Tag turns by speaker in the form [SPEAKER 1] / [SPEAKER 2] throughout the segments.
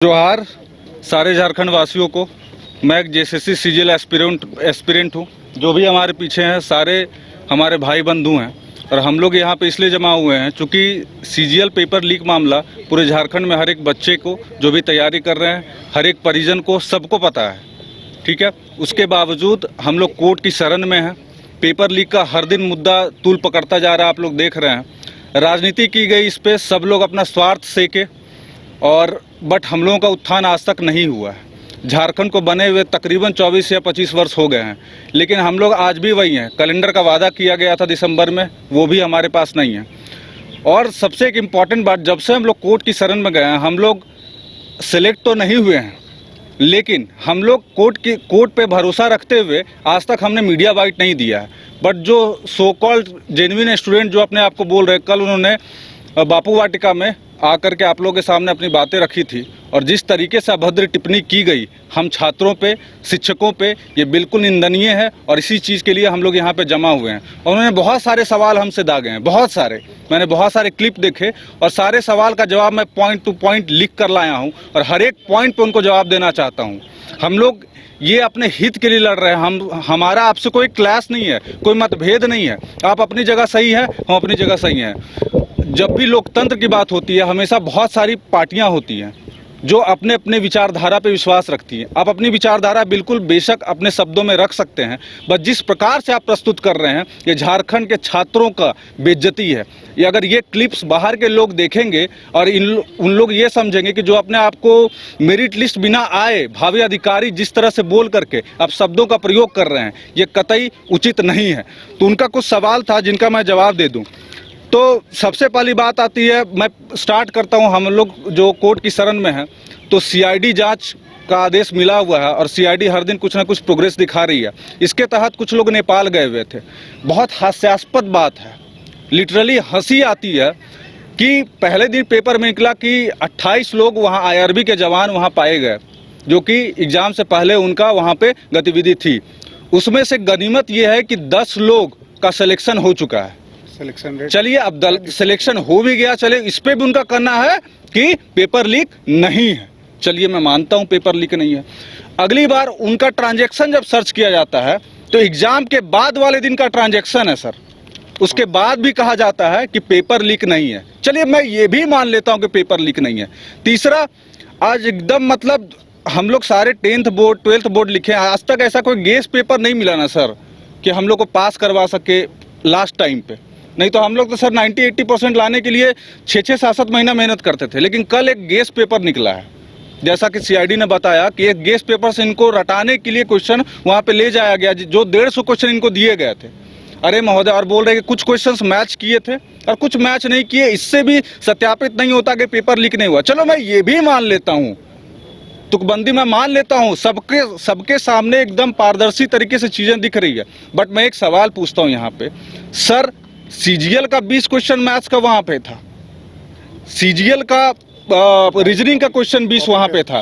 [SPEAKER 1] जोहार सारे झारखंड वासियों को। मैं एक जेएसएससी सीजीएल एस्पिरेंट हूँ। जो भी हमारे पीछे हैं सारे हमारे भाई बंधु हैं और हम लोग यहाँ पे इसलिए जमा हुए हैं क्योंकि सीजीएल पेपर लीक मामला पूरे झारखंड में हर एक बच्चे को जो भी तैयारी कर रहे हैं, हर एक परिजन को, सबको पता है। ठीक है, उसके बावजूद हम लोग कोर्ट की शरण में हैं। पेपर लीक का हर दिन मुद्दा तूल पकड़ता जा रहा है, आप लोग देख रहे हैं। राजनीति की गई इस पर, सब लोग अपना स्वार्थ सेके और बट हम लोगों का उत्थान आज तक नहीं हुआ है। झारखंड को बने हुए तकरीबन 24 या 25 वर्ष हो गए हैं, लेकिन हम लोग आज भी वही हैं। कैलेंडर का वादा किया गया था दिसंबर में, वो भी हमारे पास नहीं है। और सबसे एक इम्पॉर्टेंट बात, जब से हम लोग कोर्ट की शरण में गए हैं, हम लोग सिलेक्ट तो नहीं हुए हैं, लेकिन हम लोग कोर्ट पे भरोसा रखते हुए आज तक हमने मीडिया बाइट नहीं दिया है। बट जो सो कॉल्ड जेन्युइन स्टूडेंट जो अपने आप को बोल रहे हैं, कल उन्होंने बापू वाटिका में आकर के आप लोगों के सामने अपनी बातें रखी थी और जिस तरीके से अभद्र टिप्पणी की गई हम छात्रों पे, शिक्षकों पे, ये बिल्कुल निंदनीय है। और इसी चीज़ के लिए हम लोग यहाँ पे जमा हुए हैं। और उन्होंने बहुत सारे सवाल हमसे दागे हैं, बहुत सारे। मैंने बहुत सारे क्लिप देखे और सारे सवाल का जवाब मैं पॉइंट टू पॉइंट लिख कर लाया हूँ और हर एक पॉइंट पर उनको जवाब देना चाहता हूँ। हम लोग ये अपने हित के लिए लड़ रहे हैं। हमारा आपसे कोई क्लैश नहीं है, कोई मतभेद नहीं है। आप अपनी जगह सही है, हम अपनी जगह सही हैं। जब भी लोकतंत्र की बात होती है, हमेशा बहुत सारी पार्टियां होती हैं जो अपने अपने विचारधारा पे विश्वास रखती हैं। आप अपनी विचारधारा बिल्कुल बेशक अपने शब्दों में रख सकते हैं, बट जिस प्रकार से आप प्रस्तुत कर रहे हैं ये झारखंड के छात्रों का बेइज्जती है। ये अगर ये क्लिप्स बाहर के लोग देखेंगे और उन लोग ये समझेंगे कि जो अपने आप को मेरिट लिस्ट बिना आए भावी अधिकारी जिस तरह से बोल करके आप शब्दों का प्रयोग कर रहे हैं, ये कतई उचित नहीं है। तो उनका कुछ सवाल था जिनका मैं जवाब दे दूँ। तो सबसे पहली बात आती है, मैं स्टार्ट करता हूं। हम लोग जो कोर्ट की शरण में हैं, तो सीआईडी जांच का आदेश मिला हुआ है और सीआईडी हर दिन कुछ ना कुछ प्रोग्रेस दिखा रही है। इसके तहत कुछ लोग नेपाल गए हुए थे। बहुत हास्यास्पद बात है, लिटरली हंसी आती है कि पहले दिन पेपर में निकला कि 28 लोग वहां आईआरबी के जवान वहां पाए गए, जो कि एग्ज़ाम से पहले उनका वहाँ पर गतिविधि थी। उसमें से गनीमत यह है कि 10 लोग का सिलेक्शन हो चुका है। चलिए, अब सिलेक्शन हो भी गया, चले इस पे भी उनका कहना है कि पेपर लीक नहीं है। चलिए, मैं मानता हूं पेपर लीक नहीं है। अगली बार उनका ट्रांजैक्शन जब सर्च किया जाता है तो एग्जाम के बाद वाले दिन का ट्रांजैक्शन है सर, उसके बाद भी कहा जाता है कि पेपर लीक नहीं है। चलिए, मैं ये भी मान लेता हूं कि पेपर लीक नहीं है। तीसरा, आज एकदम मतलब हम लोग सारे 10th बोर्ड 12th बोर्ड लिखे, आज तक ऐसा कोई गेस पेपर नहीं मिला ना सर कि हम लोग को पास करवा सके लास्ट टाइम पे। नहीं तो हम लोग तो सर 90-80% लाने के लिए 6-7 महीना मेहनत करते थे। लेकिन कल एक गेस पेपर निकला है, जैसा कि सीआईडी ने बताया कि एक गेस पेपर से इनको रटाने के लिए क्वेश्चन वहां पे ले जाया गया, जो 150 क्वेश्चन इनको दिए गए थे। अरे महोदय, और बोल रहे कि कुछ क्वेश्चंस मैच किए थे और कुछ मैच नहीं किए। इससे भी सत्यापित नहीं होता कि पेपर लीक नहीं हुआ। चलो, मैं ये भी मान लेता हूँ, तुकबंदी मैं मान लेता हूँ, सबके सामने एकदम पारदर्शी तरीके से चीज़ें दिख रही है। बट मैं एक सवाल पूछता हूँ यहाँ पे, सर सीजीएल का 20 क्वेश्चन मैथ्स का वहाँ पे था, सीजीएल का रीजनिंग का क्वेश्चन 20 वहाँ पे था,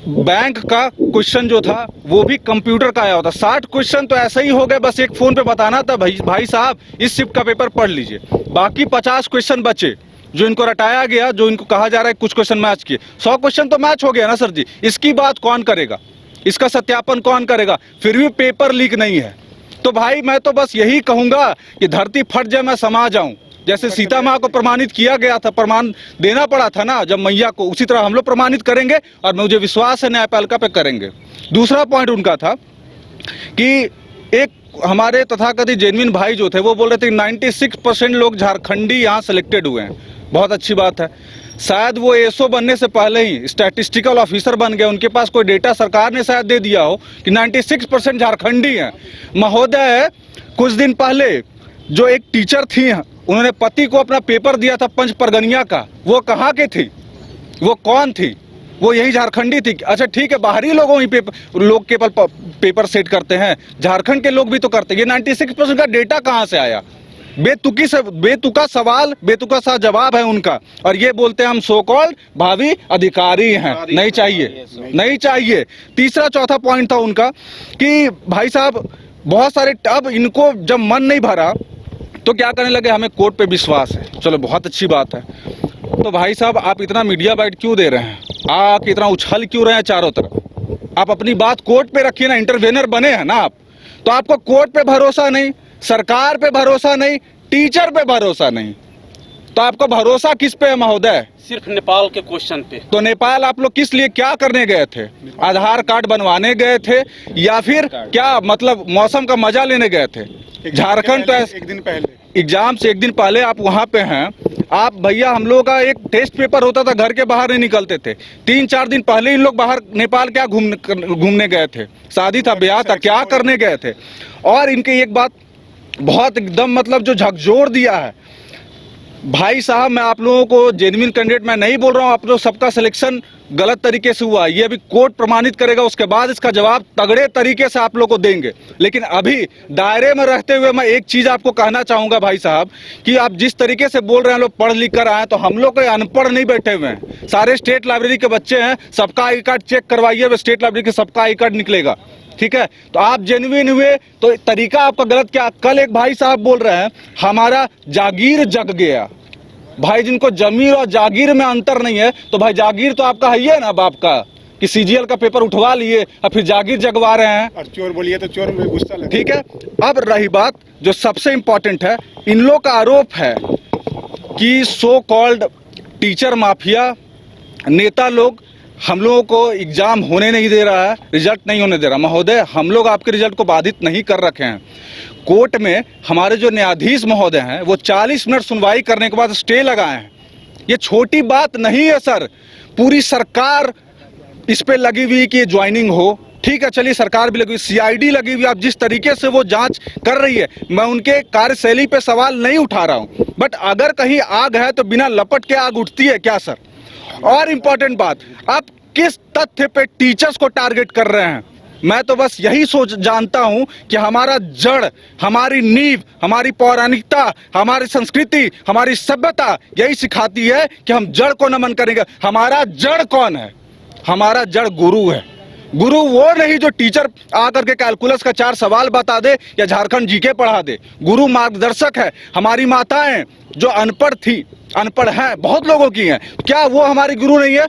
[SPEAKER 1] बैंक का क्वेश्चन जो था वो भी कंप्यूटर का आया होता। 60 क्वेश्चन तो ऐसे ही हो गए, बस एक फ़ोन पे बताना था भाई साहब इस शिफ्ट का पेपर पढ़ लीजिए। बाकी 50 क्वेश्चन बचे जो इनको रटाया गया, जो इनको कहा जा रहा है कुछ क्वेश्चन मैच किए। 100 क्वेश्चन तो मैच हो गया ना सर जी, इसकी बात कौन करेगा, इसका सत्यापन कौन करेगा? फिर भी पेपर लीक नहीं है। तो भाई मैं तो बस यही कहूंगा कि धरती फट जाए मैं समा जाऊं। जैसे सीता माँ को प्रमाणित किया गया था, प्रमाण देना पड़ा था ना जब मैया को, उसी तरह हम लोग प्रमाणित करेंगे और मुझे विश्वास है न्यायपालिका पे करेंगे। दूसरा पॉइंट उनका था कि एक हमारे तथाकथित जेन्युइन भाई जो थे वो बोल रहे थे 96% लोग झारखंडी यहाँ सिलेक्टेड हुए हैं। बहुत अच्छी बात है। शायद वो एसओ बनने से पहले ही स्टैटिस्टिकल ऑफिसर बन गए, उनके पास कोई डेटा सरकार ने शायद दे दिया हो कि 96% झारखंडी हैं। महोदय, कुछ दिन पहले जो एक टीचर थी, उन्होंने पति को अपना पेपर दिया था पंच परगनिया का, वो कहाँ के थी, वो कौन थी? वो यही झारखंडी थी। अच्छा ठीक है, बाहरी लोगों ही लोग केवल पेपर सेट करते हैं, झारखंड के लोग भी तो करते हैं। ये 96% का डेटा कहाँ से आया? बेतुका सवाल, बेतुका सा जवाब है उनका। और ये बोलते हैं हम सो कॉल्ड भावी अधिकारी हैं। नहीं चाहिए, नहीं चाहिए। तीसरा चौथा पॉइंट था उनका कि भाई साहब बहुत सारे, अब इनको जब मन नहीं भरा तो क्या करने लगे, हमें कोर्ट पे विश्वास है। चलो बहुत अच्छी बात है। तो भाई साहब आप इतना मीडिया बाइट क्यों दे रहे हैं, आप इतना उछल क्यों रहे हैं चारों तरफ? आप अपनी बात कोर्ट पे रखिए ना, इंटरवेनर बने हैं ना आप, तो आपको कोर्ट पे भरोसा नहीं, सरकार पे भरोसा नहीं, टीचर पे भरोसा नहीं, तो आपका भरोसा किस पे है महोदय?
[SPEAKER 2] सिर्फ नेपाल के क्वेश्चन पे।
[SPEAKER 1] तो नेपाल आप लोग किस लिए क्या करने गए थे? आधार कार्ड बनवाने गए थे या फिर क्या मतलब मौसम का मजा लेने गए थे? झारखंड तो एक दिन पहले एग्जाम से एक दिन पहले आप वहां पे हैं। आप भैया, हम लोगों का एक टेस्ट पेपर होता था, घर के बाहर नहीं निकलते थे। 3-4 दिन पहले इन लोग बाहर नेपाल क्या घूमने गए थे? शादी था, ब्याह था, क्या करने गए थे? और इनकी एक बात बहुत एकदम मतलब जो झकझोर दिया है भाई साहब, मैं आप लोगों को जेन्युइन कैंडिडेट मैं नहीं बोल रहा हूँ, आप लोग सबका सिलेक्शन गलत तरीके से हुआ, ये अभी कोर्ट प्रमाणित करेगा, उसके बाद इसका जवाब तगड़े तरीके से आप लोग को देंगे। लेकिन अभी दायरे में रहते हुए मैं एक चीज आपको कहना चाहूंगा भाई साहब, कि आप जिस तरीके से बोल रहे हैं, लोग पढ़ लिख कर आए, तो हम लोग कोई अनपढ़ नहीं बैठे हुए हैं, सारे स्टेट लाइब्रेरी के बच्चे हैं, सबका आई कार्ड चेक करवाइए, स्टेट लाइब्रेरी के सबका आई कार्ड निकलेगा, ठीक है? तो आप जेन्युइन हुए तो तरीका आपका गलत। क्या कल एक भाई साहब बोल रहे हैं हमारा जागीर जग गया, भाई जिनको जमीर और जागीर में अंतर नहीं है, तो भाई जागीर तो आपका है ही है ना बाप का, कि सीजीएल का पेपर उठवा लिए और फिर जागीर जगवा रहे हैं।
[SPEAKER 3] और चोर बोलिए तो चोर में गुस्सा लगे।
[SPEAKER 1] ठीक है, अब रही बात जो सबसे इंपॉर्टेंट है, इन लोग का आरोप है कि सो कॉल्ड टीचर माफिया नेता लोग हम लोगों को एग्जाम होने नहीं दे रहा है, रिजल्ट नहीं होने दे रहा। महोदय, हम लोग आपके रिजल्ट को बाधित नहीं कर रखे हैं। कोर्ट में हमारे जो न्यायाधीश महोदय हैं वो 40 मिनट सुनवाई करने के बाद स्टे लगाए हैं। ये छोटी बात नहीं है सर, पूरी सरकार इस पे लगी हुई कि ज्वाइनिंग हो। ठीक है, चलिए सरकार भी लगी हुई, सीआईडी लगी हुई, आप जिस तरीके से वो जांच कर रही है, मैं उनके कार्यशैली पे सवाल नहीं उठा रहा हूं, बट अगर कहीं आग है तो बिना लपट के आग उठती है क्या सर? और इंपॉर्टेंट बात, आप किस तथ्य पे टीचर्स को टारगेट कर रहे हैं? मैं तो बस यही सोच जानता हूं कि हमारा जड़, हमारी नींव, हमारी पौराणिकता, हमारी संस्कृति, हमारी सभ्यता यही सिखाती है कि हम जड़ को नमन करेंगे। हमारा जड़ कौन है? हमारा जड़ गुरु है। गुरु वो नहीं जो टीचर आकर के कैलकुलस का 4 सवाल बता दे या झारखंड जीके पढ़ा दे। गुरु मार्गदर्शक है। हमारी माताएं जो अनपढ़ थी, अनपढ़ हैं, बहुत लोगों की हैं, क्या वो हमारी गुरु नहीं है?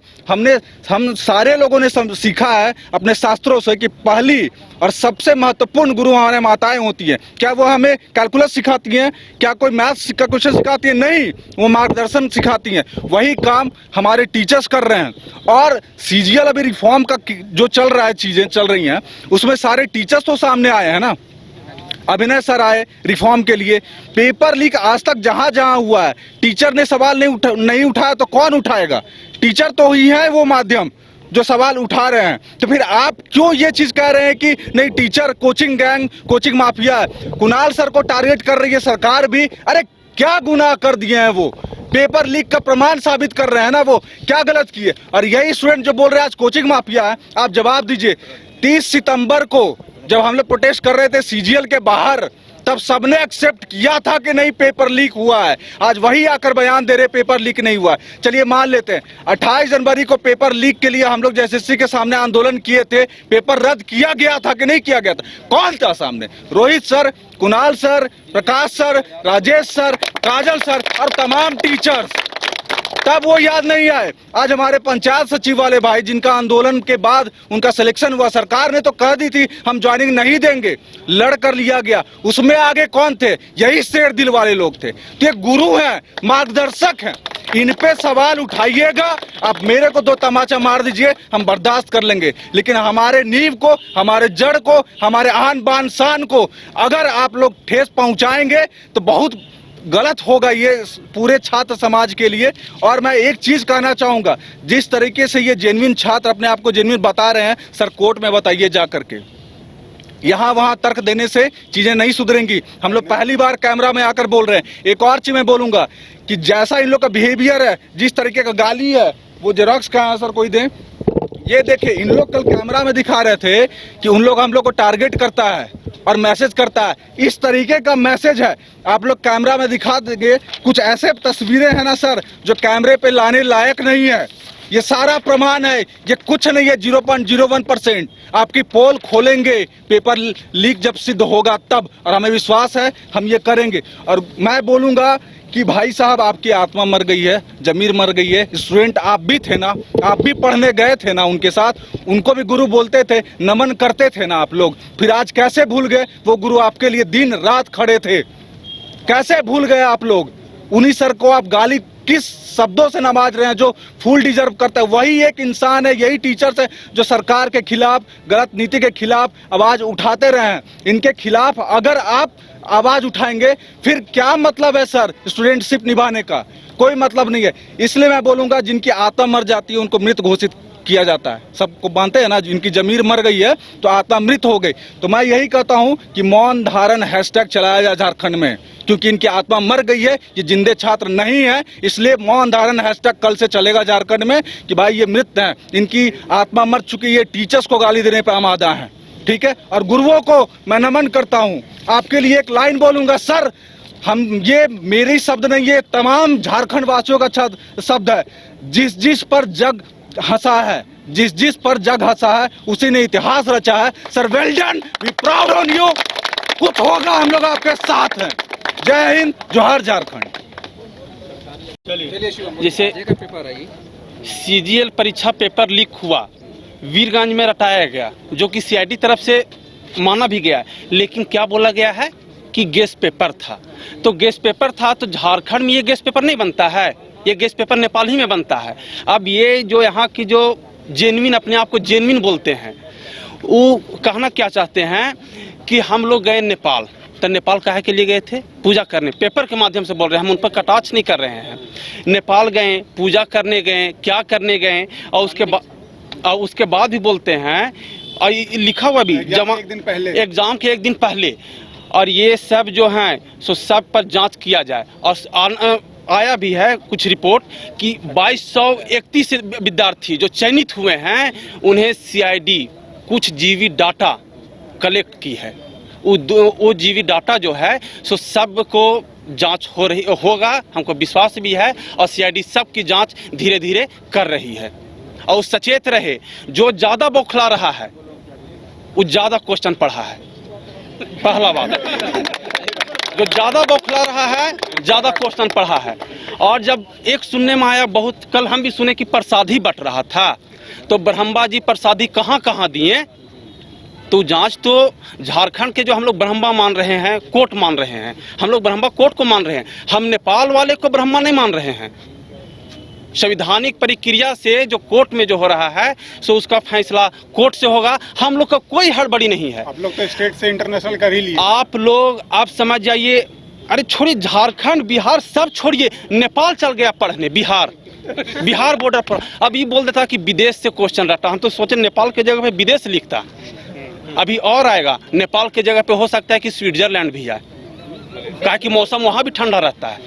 [SPEAKER 1] हम सारे लोगों ने सीखा है अपने शास्त्रों से कि पहली और सबसे महत्वपूर्ण गुरु हमारे माताएं होती हैं। क्या वो हमें कैलकुलस सिखाती हैं? क्या कोई मैथ्स का क्वेश्चन सिखाती है? नहीं, वो मार्गदर्शन सिखाती हैं। वही काम हमारे टीचर्स कर रहे हैं। और सीजीएल अभी रिफॉर्म का जो चल रहा है, चीजें चल रही हैं, उसमें सारे टीचर्स तो सामने आए हैं ना। अभिनय सर आए रिफॉर्म के लिए। पेपर लीक आज तक जहां जहां हुआ है, टीचर ने सवाल नहीं उठाया तो कौन उठाएगा? टीचर तो ही है वो माध्यम जो सवाल उठा रहे हैं। तो फिर आप क्यों ये चीज कह रहे हैं कि नहीं teacher coaching gang, coaching mafia है? कुणाल सर को टारगेट कर रही है सरकार भी। अरे क्या गुनाह कर दिए हैं वो? पेपर लीक का प्रमाण साबित कर रहे हैं ना, वो क्या गलत किए? और यही स्टूडेंट जो बोल रहे हैं आज कोचिंग माफिया है, आप जवाब दीजिए। 30 सितंबर को जब हम लोग प्रोटेस्ट कर रहे थे सीजीएल के बाहर, तब सबने एक्सेप्ट किया था कि नहीं पेपर लीक हुआ है। आज वही आकर बयान दे रहे पेपर लीक नहीं हुआ है। चलिए मान लेते हैं 28 जनवरी को पेपर लीक के लिए हम लोग एसएससी के सामने आंदोलन किए थे, पेपर रद्द किया गया था कि नहीं किया गया था? कौन था सामने? रोहित सर, कुणाल सर, प्रकाश सर, राजेश सर, काजल सर और तमाम टीचर्स। तब वो याद नहीं आए। आज हमारे पंचायत सचिव वाले भाई जिनका आंदोलन के बाद उनका सिलेक्शन हुआ, सरकार ने तो कह दी थी हम ज्वाइनिंग नहीं देंगे, लड़ कर लिया गया, उसमें आगे कौन थे? यही शेर दिल वाले लोग थे। तो ये गुरु हैं, मार्गदर्शक हैं, इन पे सवाल उठाइएगा। आप मेरे को 2 तमाचा मार दीजिए, हम बर्दाश्त कर लेंगे, लेकिन हमारे नींव को, हमारे जड़ को, हमारे आन बान शान को अगर आप लोग ठेस पहुंचाएंगे तो बहुत गलत होगा ये पूरे छात्र समाज के लिए। और मैं एक चीज कहना चाहूंगा, जिस तरीके से ये जेन्युइन छात्र अपने आप को जेन्युइन बता रहे हैं, सर कोर्ट में बताइए जा करके। यहाँ वहाँ तर्क देने से चीजें नहीं सुधरेंगी। हम लोग पहली बार कैमरा में आकर बोल रहे हैं। एक और चीज मैं बोलूंगा कि जैसा इन लोग का बिहेवियर है, जिस तरीके का गाली है, वो जेरॉक्स कहाँ है सर, कोई दे। ये देखिए, इन लोग कल कैमरा में दिखा रहे थे कि उन लोग हम लोग को टारगेट करता है और मैसेज करता है। इस तरीके का मैसेज है, आप लोग कैमरा में दिखा देंगे। कुछ ऐसे तस्वीरें हैं ना सर जो कैमरे पे लाने लायक नहीं है। ये सारा प्रमाण है, ये कुछ नहीं है, 0.01%। आपकी पोल खोलेंगे, पेपर लीक जब सिद्ध होगा तब, और हमें विश्वास है हम ये करेंगे। और मैं बोलूंगा कि भाई साहब आपकी आत्मा मर गई है, जमीर मर गई है। स्टूडेंट आप भी थे ना, आप भी पढ़ने गए थे ना उनके साथ, उनको भी गुरु बोलते थे, नमन करते थे ना आप लोग। फिर आज कैसे भूल गए? वो गुरु आपके लिए दिन रात खड़े थे, कैसे भूल गए आप लोग? उन्हीं सर को आप गाली किस शब्दों से नवाज रहे हैं जो फुल डिजर्व करता है? वही एक इंसान है, यही टीचर्स है जो सरकार के खिलाफ, गलत नीति के खिलाफ आवाज उठाते रहे हैं। इनके खिलाफ अगर आप आवाज उठाएंगे फिर क्या मतलब है सर स्टूडेंटशिप निभाने का? कोई मतलब नहीं है। इसलिए मैं बोलूंगा जिनकी आत्मा मर जाती है उनको मृत घोषित किया जाता है। सबको मानते हैं ना, जिनकी जमीर मर गई है तो आत्मा मृत हो गई। तो मैं यही कहता हूं कि मौन धारण हैशटैग चलाया जाए झारखंड में, क्योंकि इनकी आत्मा मर गई है, ये जिंदे छात्र नहीं है। इसलिए मौन धारण हैशटैग कल से चलेगा झारखंड में कि भाई ये मृत हैं, इनकी आत्मा मर चुकी है। टीचर्स को गाली देने पर आमादा है, ठीक है। और गुरुओं को मैं नमन करता हूं। आपके लिए एक लाइन बोलूंगा सर, हम, ये मेरे शब्द नहीं, ये तमाम झारखंड वासियों का शब्द है। जिस जिस पर जग हंसा है, जिस जिस पर जग हंसा है उसी ने इतिहास रचा है। Sir well done, we proud on you. कुछ होगा, हम लोग आपके साथ हैं। जय हिंद, जोहार झारखंड।
[SPEAKER 2] जैसे सीजीएल परीक्षा पेपर लीक हुआ, वीरगंज में रटाया गया, जो कि सीआईडी तरफ से माना भी गया, लेकिन क्या बोला गया है कि गैस पेपर था। तो गैस पेपर था तो झारखंड में ये गैस पेपर नहीं बनता है, ये गैस पेपर नेपाल ही में बनता है। अब ये जो यहाँ की जो जेन्युइन, अपने आप को जेन्युइन बोलते हैं, वो कहना क्या चाहते हैं कि हम लोग गए नेपाल। तो नेपाल काहे के लिए गए थे? पूजा करने। पेपर के माध्यम से बोल रहे हैं, हम उन पर कटाक्ष नहीं कर रहे हैं। नेपाल गए, पूजा करने गए, क्या करने गए, और उसके बाद भी बोलते हैं, और लिखा हुआ भी एग्जाम के एक दिन पहले, और ये सब जो हैं सो सब पर जांच किया जाए। और आया भी है कुछ रिपोर्ट कि 2231 विद्यार्थी जो चयनित हुए हैं उन्हें सीआईडी कुछ जीवी डाटा कलेक्ट की है। वो जीवी डाटा जो है सो सब को जांच होगा, हमको विश्वास भी है। और सीआईडी सब की जांच धीरे धीरे कर रही है। और सचेत रहे, जो ज़्यादा बौखला रहा है वो ज़्यादा क्वेश्चन पढ़ा है। पहला बात, जो ज़्यादा बौखला रहा है ज़्यादा क्वेश्चन पढ़ा है। और जब एक सुनने में आया, बहुत कल हम भी सुने कि प्रसादी बट रहा था, तो ब्रह्मा जी प्रसादी कहाँ कहाँ दिए? तो जांच तो झारखंड के जो हम लोग ब्रह्मा मान रहे हैं, कोर्ट मान रहे हैं, हम लोग ब्रह्मा कोर्ट को मान रहे हैं। हम नेपाल वाले को ब्रह्मा नहीं मान रहे हैं। संवैधानिक प्रक्रिया से जो कोर्ट में जो हो रहा है सो उसका फैसला कोर्ट से होगा। हम लोग का कोई हड़बड़ी नहीं है।
[SPEAKER 3] आप लोग तो स्टेट से इंटरनेशनल कर ही लिए।
[SPEAKER 2] आप लोग आप समझ जाइए। अरे छोड़िए, झारखंड बिहार सब छोड़िए, नेपाल चल गया पढ़ने, बिहार बॉर्डर पर। अब ये बोल देता कि विदेश से क्वेश्चन रहता, हम तो सोचे नेपाल के जगह पे विदेश लिखता। अभी और आएगा, नेपाल के जगह पे हो सकता है कि स्विट्जरलैंड भी आए, कहा कि मौसम वहाँ भी ठंडा रहता है।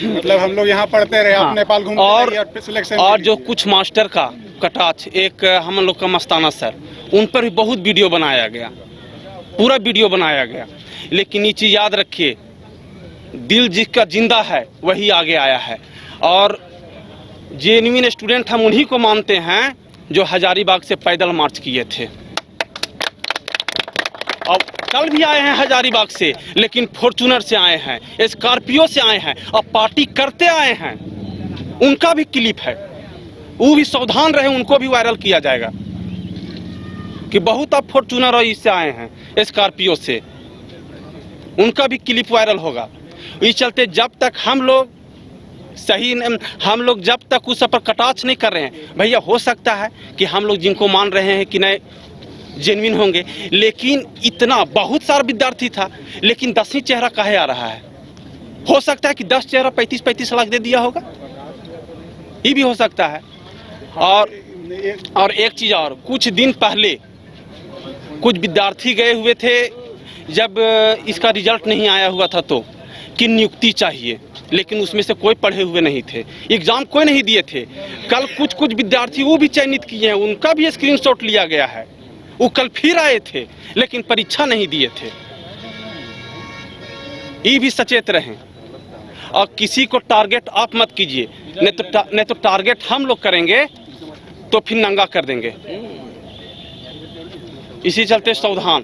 [SPEAKER 3] मतलब हम लोग यहाँ पढ़ते रहे, आप नेपाल घूमते
[SPEAKER 2] और
[SPEAKER 3] सिलेक्शन।
[SPEAKER 2] और जो कुछ मास्टर का कटाक्ष, एक हम लोग का मस्ताना सर, उन पर भी बहुत वीडियो बनाया गया, पूरा वीडियो बनाया गया। लेकिन ये चीज़ याद रखिए, दिल जिसका जिंदा है वही आगे आया है। और जेन्युइन स्टूडेंट हम उन्हीं को मानते हैं जो हजारीबाग से पैदल मार्च किए थे। और कल भी आए हैं हजारीबाग से, लेकिन फॉर्चूनर से आए हैं, स्कॉर्पियो से आए हैं, और पार्टी करते आए हैं। उनका भी क्लिप है, वो भी सावधान रहे, उनको भी वायरल किया जाएगा कि बहुत आप फॉर्चूनर और इससे आए हैं, स्कॉर्पियो से, उनका भी क्लिप वायरल होगा। इस चलते जब तक हम लोग जब तक उस पर कटाक्ष नहीं कर रहे हैं, भैया हो सकता है कि हम लोग जिनको मान रहे हैं कि नहीं जेन्युइन होंगे, लेकिन इतना बहुत सारा विद्यार्थी था, लेकिन 10वीं चेहरा काहे आ रहा है? हो सकता है कि 10 चेहरा 35-35 लाख दे दिया होगा, ये भी हो सकता है। और एक चीज़ और, कुछ दिन पहले कुछ विद्यार्थी गए हुए थे, जब इसका रिजल्ट नहीं आया हुआ था तो, कि नियुक्ति चाहिए, लेकिन उसमें से कोई पढ़े हुए नहीं थे, एग्जाम कोई नहीं दिए थे। कल कुछ विद्यार्थी वो भी चयनित किए हैं, उनका भी स्क्रीनशॉट लिया गया है। वो कल फिर आए थे, लेकिन परीक्षा नहीं दिए थे। ये भी सचेत रहें, और किसी को टारगेट आप मत कीजिए, नहीं तो टारगेट हम लोग करेंगे तो फिर नंगा कर देंगे। इसी चलते सावधान।